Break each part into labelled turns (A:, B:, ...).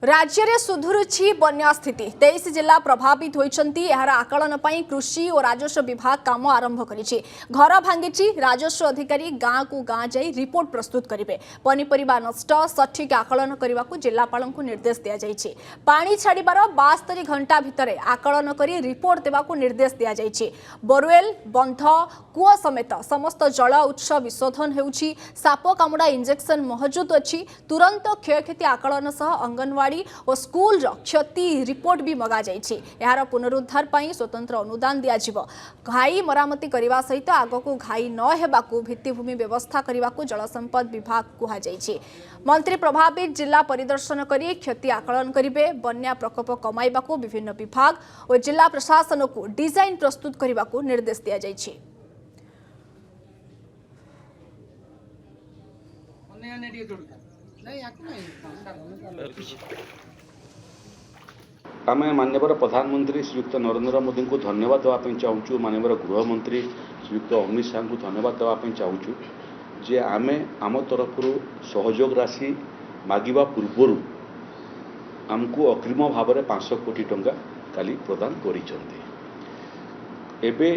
A: राज्य में सुधुरुछि बन्या स्थिति 23 जिला प्रभावित होती यार आकलन पर कृषि और राजस्व विभाग काम आरंभ करिछि। घर भांगी राजस्व अधिकारी गाँव को गाँ जाई रिपोर्ट प्रस्तुत करेंगे। पनीपरिबा नष्ट सठिक आकलन करने को जिलापाल को निर्देश दि जाइछि। पानी छाड़बार 72 घंटा भितर आकलन कर रिपोर्ट देवाक निर्देश दि जाइछि। बोरवेल बंध कूଅ समेत समस्त जल उत्स विशोधन होउछि। साप कामुड़ा इंजेक्शन मौजूद अच्छी तुरंत क्षयक्षति आकलन सह अंगनवाड़ी और स्कूल क्षति रिपोर्ट भी मगा जाइछि। यार पुनरुद्धार पई स्वतंत्र अनुदान दिया जिवो। घाई मरामती करने सहित आगको घाई न हेबाकू भित्तिभूमि व्यवस्था करने को जलसंपद विभाग कहा जाइछि। मंत्री प्रभावित जिला परिदर्शन करी क्षति आकलन करिवे। बन्या प्रकोप कमाइबाकू विभिन्न विभाग और जिला प्रशासन को डिजाइन प्रस्तुत करने को निर्देश दिया जाइछि।
B: आम माननीय प्रधानमंत्री श्रीयुक्त नरेंद्र मोदी को धन्यवाद देवाई चाहूँ। माननीय गृहमंत्री श्रीयुक्त अमित शाह को धन्यवाद देवाई चाहूँ जे आम आम तरफ सहयोग राशि मागिबा पूर्वर आमको अग्रिम भाव में 500 कोटी टंका काली प्रदान करिसेंती। एबे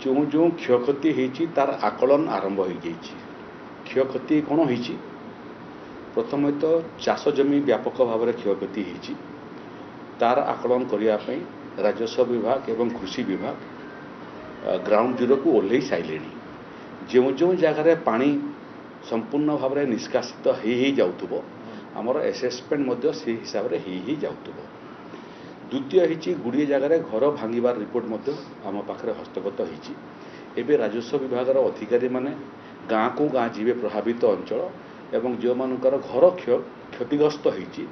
B: जो जो क्षयक्षति होती तार आकलन आरंभ हो जाइए। क्षयक्षति कौन हो प्रथम तो चाष जमी व्यापक भाव में क्षयक्षति होती तार आकलन करने राजस्व विभाग एवं कृषि विभाग ग्राउंड जीरो को ओह्ल सारे। जो जो जगार पानी संपूर्ण भाव में निष्कासित हो जाउथबो आमर एसेसमेंट से हिसाब से हो जाउथबो। द्वितीय होची गुड़िए जगार घर भांगार रिपोर्ट आम पाखे हस्तगत होती। एवं राजस्व विभाग अधिकारी माने गाँ को गाँ जीवे प्रभावित अंचल एवं जो मानकर घर क्षतिग्रस्त होती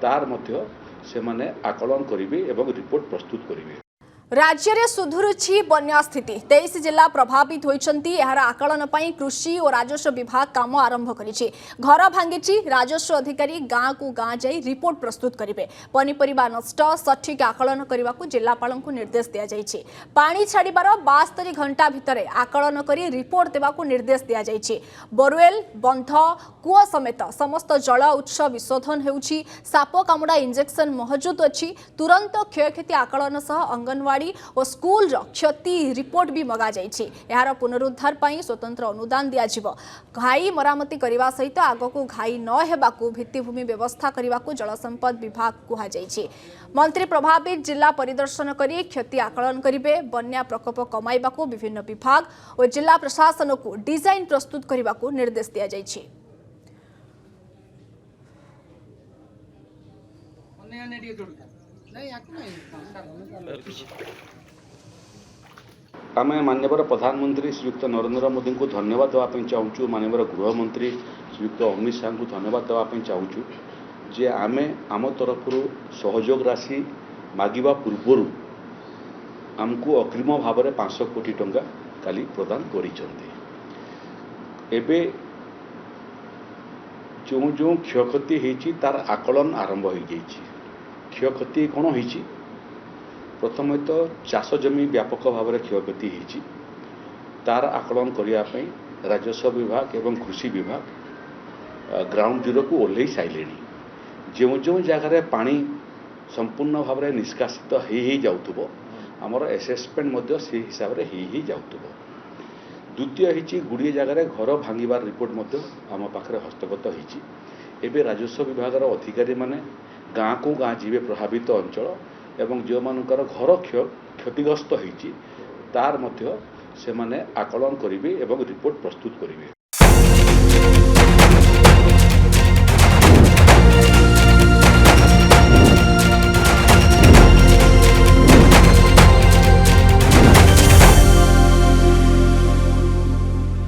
B: तार मध्य से माने आकलन करेंगे एवं रिपोर्ट प्रस्तुत करेंगे।
A: राज्य में सुधुरुछि बन्या स्थिति 23 जिला प्रभावित होती यार आकलन पर कृषि और राजस्व विभाग काम आरंभ करिछि। घर भांगी राजस्व अधिकारी गाँव को गाँ जाई रिपोर्ट प्रस्तुत करेंगे। पनीपरिबा नष्ट सठिक आकलन करने को जिलापाल को निर्देश दि जाइछि। पानी छाड़बार 72 घंटा भितर आकलन कर रिपोर्ट देवाक निर्देश दि जाइछि। बोरवेल बंध कूଅ समेत समस्त जल उत्स विशोधन होउछि। साप कामुड़ा इंजेक्शन मौजूद अच्छी तुरंत क्षयक्षति आकलन सह अंगनवाड़ी और स्कूल क्षति रिपोर्ट भी मगा जाइछि। यार पुनरुद्धार पई स्वतंत्र अनुदान दिया जिवो। घाई मरामती करने सहित आगको घाई न हेबाकू भित्तिभूमि व्यवस्था करने को जलसंपद विभाग कहा जाइछि। मंत्री प्रभावित जिला परिदर्शन करी क्षति आकलन करेंगे। बन्या प्रकोप कमाइबाकू विभिन्न विभाग और जिला प्रशासन को डिजाइन प्रस्तुत करने को निर्देश दिया जाइछि।
B: आम माननीय प्रधानमंत्री श्रीयुक्त नरेंद्र मोदी को धन्यवाद देवाई चाहूँ। माननीय गृहमंत्री श्रीयुक्त अमित शाह को धन्यवाद देवाई चाहूँ जे आम आम तरफ सहयोग राशि मागिबा पूर्वर आमको अग्रिम भाव में 500 कोटी टंका काली प्रदान करिसेंती। एबे जो जो क्षयक्षति होती तार आकलन आरंभ हो जाइए। क्षयक्षति कौन हो प्रथम तो चाष जमी व्यापक भाव में क्षयक्षति होती तार आकलन करने राजस्व विभाग एवं कृषि विभाग ग्राउंड जीरो को ओह्ल सारे। जो जो जगार पानी संपूर्ण भाव में निष्कासित हो जाउथबो आमर एसेसमेंट से हिसाब से हो जाउथबो। द्वितीय होची गुड़िए जगार घर भांगार रिपोर्ट आम पाखे हस्तगत होती। एवं राजस्व विभाग अधिकारी माने गाँ को गाँ जीवे प्रभावित अंचल एवं जो मानकर घर क्षतिग्रस्त होती तार मध्य से माने आकलन करेंगे एवं रिपोर्ट प्रस्तुत करेंगे।